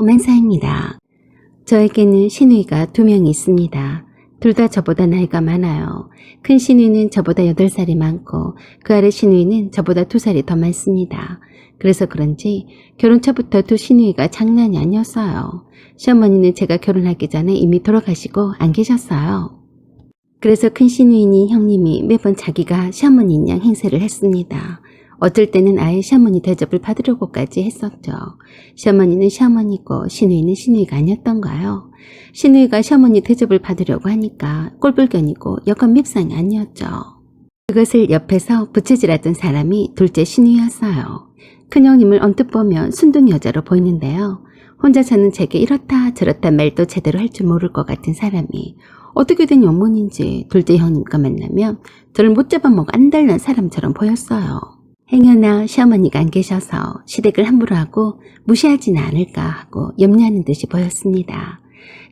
오만사입니다. 저에게는 시누이가 2명이 있습니다. 둘 다 저보다 나이가 많아요. 큰 시누이는 저보다 8살이 많고 그 아래 시누이는 저보다 2살이 더 많습니다. 그래서 그런지 결혼 초부터 두 시누이가 장난이 아니었어요. 시어머니는 제가 결혼하기 전에 이미 돌아가시고 안 계셨어요. 그래서 큰 시누이인 형님이 매번 자기가 시어머니인 양 행세를 했습니다. 어쩔 때는 아예 시어머니 대접을 받으려고까지 했었죠. 시어머니는 시어머니고 시누이는 시누이가 아니었던가요? 시누이가 시어머니 대접을 받으려고 하니까 꼴불견이고 여간 밉상이 아니었죠. 그것을 옆에서 부채질하던 사람이 둘째 시누이였어요. 큰형님을 언뜻 보면 순둥이 여자로 보이는데요. 혼자서는 제게 이렇다 저렇다 말도 제대로 할 줄 모를 것 같은 사람이 어떻게 된 영문인지 둘째 형님과 만나면 저를 못 잡아먹어 안달난 사람처럼 보였어요. 행여나 시어머니가 안 계셔서 시댁을 함부로 하고 무시하지는 않을까 하고 염려하는 듯이 보였습니다.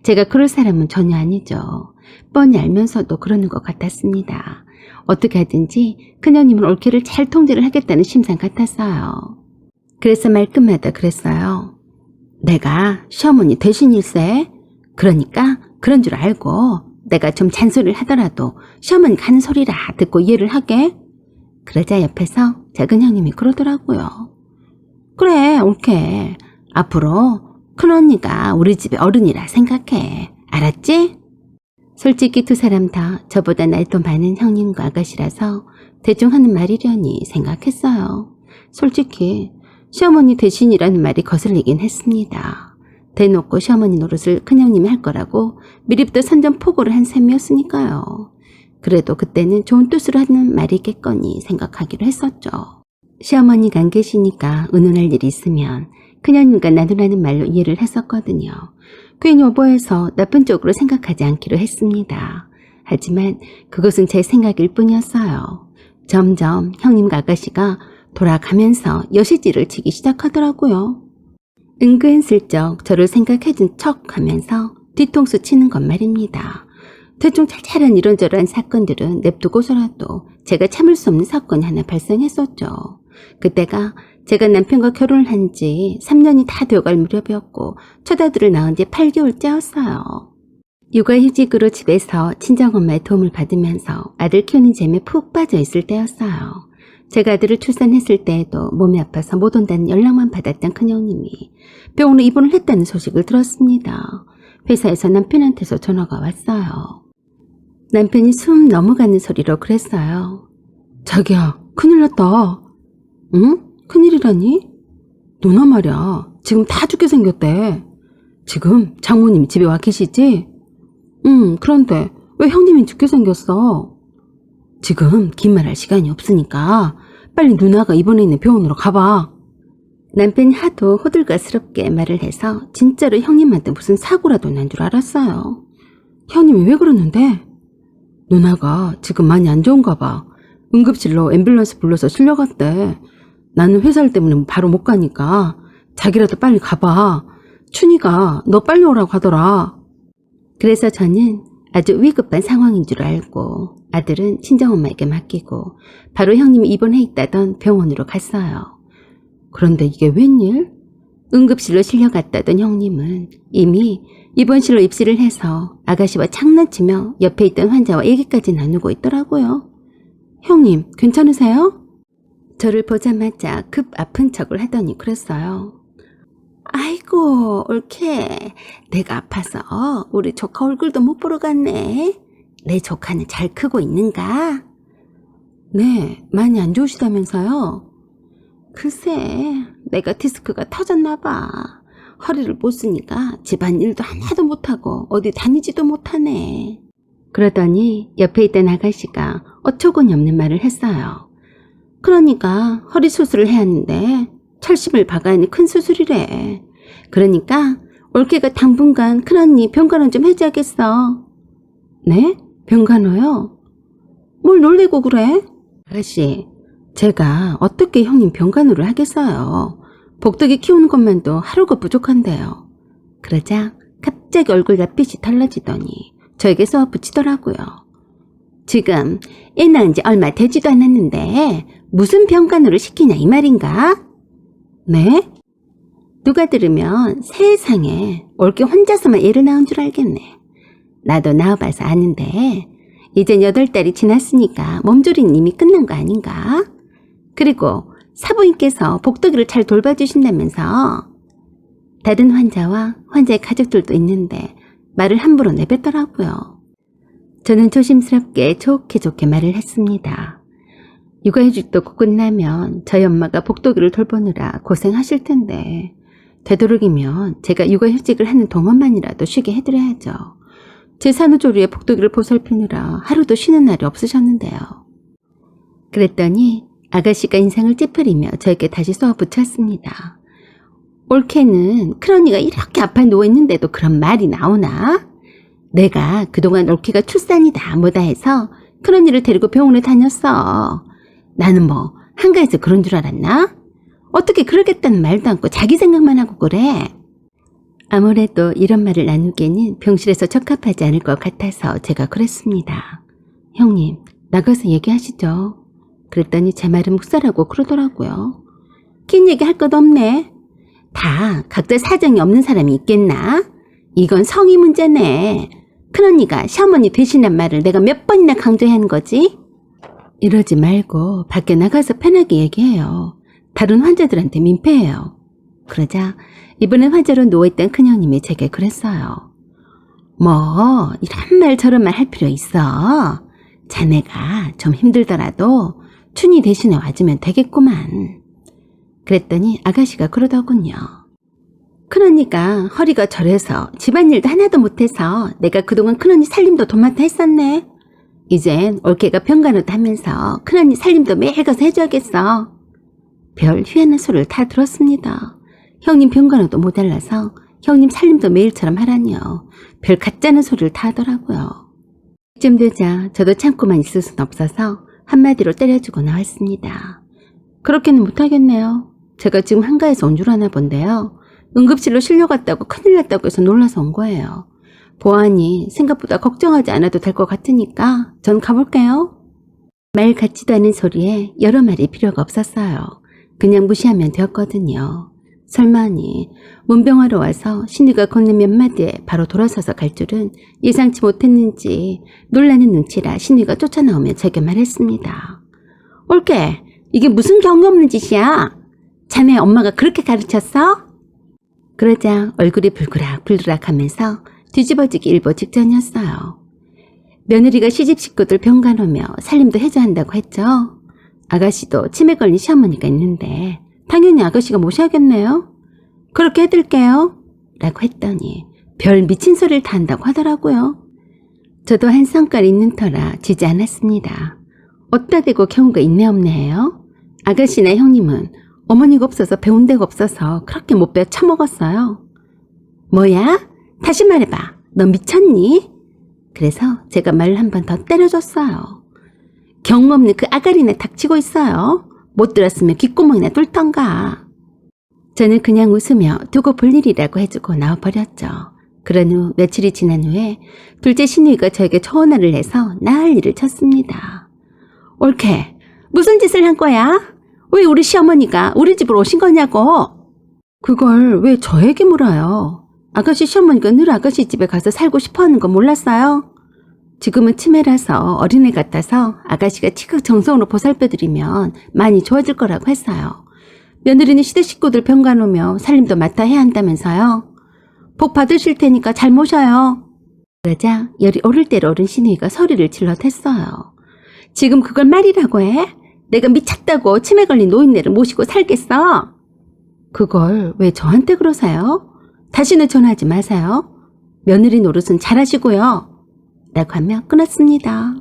제가 그럴 사람은 전혀 아니죠. 뻔히 알면서도 그러는 것 같았습니다. 어떻게 하든지 큰형님은 올케를 잘 통제를 하겠다는 심상 같았어요. 그래서 말끝마다 그랬어요. 내가 시어머니 대신일세? 그러니까 그런 줄 알고 내가 좀 잔소리를 하더라도 시어머니가 하는 소리라 듣고 이해를 하게? 그러자 옆에서 작은 형님이 그러더라고요. 그래, 옳게. 앞으로 큰언니가 우리 집의 어른이라 생각해. 알았지? 솔직히 두 사람 다 저보다 나이도 많은 형님과 아가씨라서 대충 하는 말이려니 생각했어요. 솔직히 시어머니 대신이라는 말이 거슬리긴 했습니다. 대놓고 시어머니 노릇을 큰형님이 할 거라고 미리부터 선전포고를 한 셈이었으니까요. 그래도 그때는 좋은 뜻으로 하는 말이겠거니 생각하기로 했었죠. 시어머니가 안 계시니까 의논할 일이 있으면 큰형님과 나누라는 말로 이해를 했었거든요. 괜히 오버해서 나쁜 쪽으로 생각하지 않기로 했습니다. 하지만 그것은 제 생각일 뿐이었어요. 점점 형님과 아가씨가 돌아가면서 여시지를 치기 시작하더라고요. 은근슬쩍 저를 생각해준 척 하면서 뒤통수 치는 것 말입니다. 대충 찰찰한 이런저런 사건들은 냅두고서라도 제가 참을 수 없는 사건이 하나 발생했었죠. 그때가 제가 남편과 결혼을 한 지 3년이 다 되어갈 무렵이었고 첫 아들을 낳은 지 8개월째였어요. 육아휴직으로 집에서 친정엄마의 도움을 받으면서 아들 키우는 재미에 푹 빠져 있을 때였어요. 제가 아들을 출산했을 때에도 몸이 아파서 못 온다는 연락만 받았던 큰형님이 병원으로 입원을 했다는 소식을 들었습니다. 회사에서 남편한테서 전화가 왔어요. 남편이 숨 넘어가는 소리로 그랬어요. 자기야, 큰일 났다. 응? 큰일이라니? 누나 말이야. 지금 다 죽게 생겼대. 지금 장모님이 집에 와 계시지? 응, 그런데 왜 형님이 죽게 생겼어? 지금 긴 말할 시간이 없으니까 빨리 누나가 입원해 있는 병원으로 가봐. 남편이 하도 호들갑스럽게 말을 해서 진짜로 형님한테 무슨 사고라도 난 줄 알았어요. 형님이 왜 그러는데? 누나가 지금 많이 안 좋은가 봐. 응급실로 앰뷸런스 불러서 실려갔대. 나는 회사 일 때문에 바로 못 가니까 자기라도 빨리 가봐. 춘희가 너 빨리 오라고 하더라. 그래서 저는 아주 위급한 상황인 줄 알고 아들은 친정엄마에게 맡기고 바로 형님이 입원해 있다던 병원으로 갔어요. 그런데 이게 웬일? 응급실로 실려갔다던 형님은 이미 입원실로 입실을 해서 아가씨와 장난치며 옆에 있던 환자와 얘기까지 나누고 있더라고요. 형님, 괜찮으세요? 저를 보자마자 급 아픈 척을 하더니 그랬어요. 아이고, 옳게. 내가 아파서 우리 조카 얼굴도 못 보러 갔네. 내 조카는 잘 크고 있는가? 네, 많이 안 좋으시다면서요? 글쎄, 내가 디스크가 터졌나 봐. 허리를 못 쓰니까 집안일도 하나도 못하고 어디 다니지도 못하네. 그러더니 옆에 있던 아가씨가 어처구니 없는 말을 했어요. 그러니까 허리 수술을 해야 하는데 철심을 박아야 하는 큰 수술이래. 그러니까 올케가 당분간 큰언니 병간호 좀 해줘야겠어. 네? 병간호요? 뭘 놀래고 그래? 아가씨, 제가 어떻게 형님 병간호를 하겠어요. 복덕이 키우는 것만도 하루가 부족한데요. 그러자 갑자기 얼굴 낯빛이 달라지더니 저에게 쏘아붙이더라고요. 지금 애 낳은 지 얼마 되지도 않았는데 무슨 병간호를 시키냐 이 말인가? 네? 누가 들으면 세상에 올게 혼자서만 애를 낳은 줄 알겠네. 나도 낳아봐서 아는데 이젠 8달이 지났으니까 몸조리는 이미 끝난 거 아닌가? 그리고 사부인께서 복도기를 잘 돌봐주신다면서. 다른 환자와 환자의 가족들도 있는데 말을 함부로 내뱉더라고요. 저는 조심스럽게 좋게 말을 했습니다. 육아휴직도 곧 끝나면 저희 엄마가 복도기를 돌보느라 고생하실 텐데 되도록이면 제가 육아휴직을 하는 동안만이라도 쉬게 해드려야죠. 제 산후조리에 복도기를 보살피느라 하루도 쉬는 날이 없으셨는데요. 그랬더니 아가씨가 인상을 찌푸리며 저에게 다시 쏘아 붙였습니다. 올케는 큰언니가 이렇게 아파 누워있는데도 그런 말이 나오나? 내가 그동안 올케가 출산이다 뭐다 해서 큰언니를 데리고 병원에 다녔어. 나는 뭐 한가해서 그런 줄 알았나? 어떻게 그러겠다는 말도 않고 자기 생각만 하고 그래? 아무래도 이런 말을 나누기에는 병실에서 적합하지 않을 것 같아서 제가 그랬습니다. 형님, 나가서 얘기하시죠. 그랬더니 제 말을 묵살하고 그러더라고요. 긴 얘기 할 것 없네. 다 각자 사정이 없는 사람이 있겠나? 이건 성의 문제네. 큰언니가 시어머니 되시란 말을 내가 몇 번이나 강조해야 하는 거지? 이러지 말고 밖에 나가서 편하게 얘기해요. 다른 환자들한테 민폐예요. 그러자 이번엔 환자로 누워있던 큰형님이 제게 그랬어요. 뭐 이런 말 저런 말 할 필요 있어. 자네가 좀 힘들더라도 춘희 대신에 와주면 되겠구만. 그랬더니 아가씨가 그러더군요. 큰언니가 허리가 저려서 집안일도 하나도 못해서 내가 그동안 큰언니 살림도 도맡아 했었네. 이젠 올케가 병간호도 하면서 큰언니 살림도 매일 가서 해줘야겠어. 별 희한한 소리를 다 들었습니다. 형님 병간호도 모자라서 형님 살림도 매일처럼 하라니요. 별 가짜는 소리를 다 하더라고요. 이쯤 되자 저도 참고만 있을 순 없어서 한마디로 때려주고 나왔습니다. 그렇게는 못하겠네요. 제가 지금 한가해서 온 줄 아나 본데요. 응급실로 실려갔다고 큰일 났다고 해서 놀라서 온 거예요. 보아하니 생각보다 걱정하지 않아도 될 것 같으니까 전 가볼게요. 말 같지도 않은 소리에 여러 말이 필요가 없었어요. 그냥 무시하면 되었거든요. 설마니 문병하러 와서 신우가 건넨 몇 마디에 바로 돌아서서 갈 줄은 예상치 못했는지 놀라는 눈치라 신우가 쫓아나오며 제게 말했습니다. 올케, 이게 무슨 경우 없는 짓이야? 자네 엄마가 그렇게 가르쳤어? 그러자 얼굴이 불그락불그락 하면서 뒤집어지기 일보 직전이었어요. 며느리가 시집 식구들 병간호며 살림도 해줘야 한다고 했죠. 아가씨도 치매 걸린 시어머니가 있는데 당연히 아가씨가 모셔야겠네요. 그렇게 해드릴게요. 라고 했더니 별 미친 소리를 다 한다고 하더라고요. 저도 한 성깔 있는 터라 지지 않았습니다. 어따 대고 경우가 있네 없네 해요. 아가씨나 형님은 어머니가 없어서 배운 데가 없어서 그렇게 못 배워 처먹었어요. 뭐야? 다시 말해봐. 너 미쳤니? 그래서 제가 말을 한 번 더 때려줬어요. 경우 없는 그 아가리나 닥치고 있어요. 못 들었으면 귓구멍이나 뚫던가. 저는 그냥 웃으며 두고 볼 일이라고 해주고 나와버렸죠. 그런 후 며칠이 지난 후에 둘째 신우이가 저에게 전화를 해서 나을 일을 쳤습니다. 올케, 무슨 짓을 한 거야? 왜 우리 시어머니가 우리 집으로 오신 거냐고? 그걸 왜 저에게 물어요? 아가씨 시어머니가 늘 아가씨 집에 가서 살고 싶어하는 거 몰랐어요? 지금은 치매라서 어린애 같아서 아가씨가 지극 정성으로 보살펴드리면 많이 좋아질 거라고 했어요. 며느리는 시댁 식구들 병간호며 살림도 맡아 해야 한다면서요. 복 받으실 테니까 잘 모셔요. 그러자 열이 오를 대로 오른 신우이가 소리를 질러댔어요. 지금 그걸 말이라고 해? 내가 미쳤다고 치매 걸린 노인네를 모시고 살겠어? 그걸 왜 저한테 그러세요? 다시는 전화하지 마세요. 며느리 노릇은 잘하시고요. 라고 하며 끊었습니다.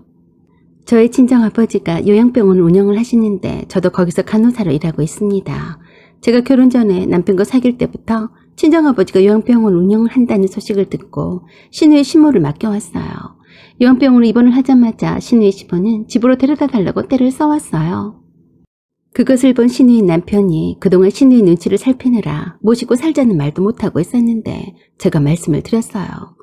저희 친정아버지가 요양병원 운영을 하시는데 저도 거기서 간호사로 일하고 있습니다. 제가 결혼 전에 남편과 사귈 때부터 친정아버지가 요양병원 운영을 한다는 소식을 듣고 신우의 시모를 맡겨왔어요. 요양병원에 입원을 하자마자 신우의 시모는 집으로 데려다 달라고 떼를 써왔어요. 그것을 본 신우의 남편이 그동안 신우의 눈치를 살피느라 모시고 살자는 말도 못하고 있었는데 제가 말씀을 드렸어요.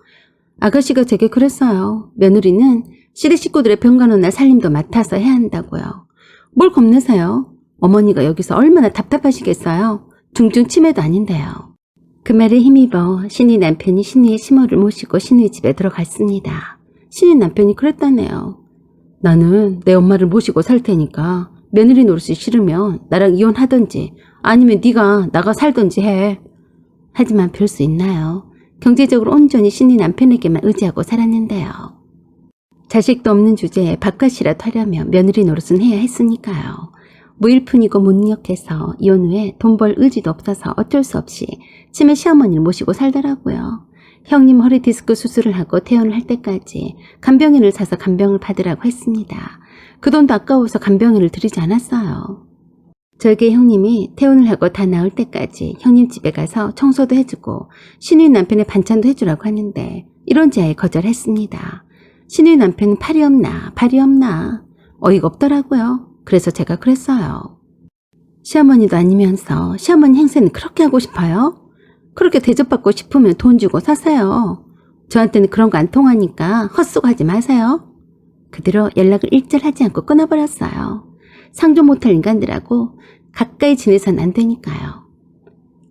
아가씨가 제게 그랬어요. 며느리는 시댁 식구들의 병간호나 살림도 맡아서 해야 한다고요. 뭘 겁내세요? 어머니가 여기서 얼마나 답답하시겠어요? 중증 치매도 아닌데요. 그 말에 힘입어 신우이 남편이 신우이의 시모를 모시고 신우이 집에 들어갔습니다. 신우이 남편이 그랬다네요. 나는 내 엄마를 모시고 살 테니까 며느리 노릇이 싫으면 나랑 이혼하든지 아니면 네가 나가 살든지 해. 하지만 별 수 있나요? 경제적으로 온전히 신우이 남편에게만 의지하고 살았는데요. 자식도 없는 주제에 밥값이라도 하려면 며느리 노릇은 해야 했으니까요. 무일푼이고 무능력해서 이혼 후에 돈 벌 의지도 없어서 어쩔 수 없이 치매 시어머니를 모시고 살더라고요. 형님 허리 디스크 수술을 하고 퇴원을 할 때까지 간병인을 사서 간병을 받으라고 했습니다. 그 돈도 아까워서 간병인을 들이지 않았어요. 저에게 형님이 퇴원을 하고 다 나을 때까지 형님 집에 가서 청소도 해주고 신우이 남편의 반찬도 해주라고 하는데 이런 제안에 거절했습니다. 신우이 남편은 팔이 없나 발이 없나 어이가 없더라고요. 그래서 제가 그랬어요. 시어머니도 아니면서 시어머니 행세는 그렇게 하고 싶어요? 그렇게 대접받고 싶으면 돈 주고 사세요. 저한테는 그런 거 안 통하니까 헛수고하지 마세요. 그대로 연락을 일절하지 않고 끊어버렸어요. 상종 못할 인간들하고 가까이 지내선 안 되니까요.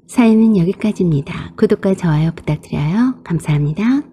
사연은 여기까지입니다. 구독과 좋아요 부탁드려요. 감사합니다.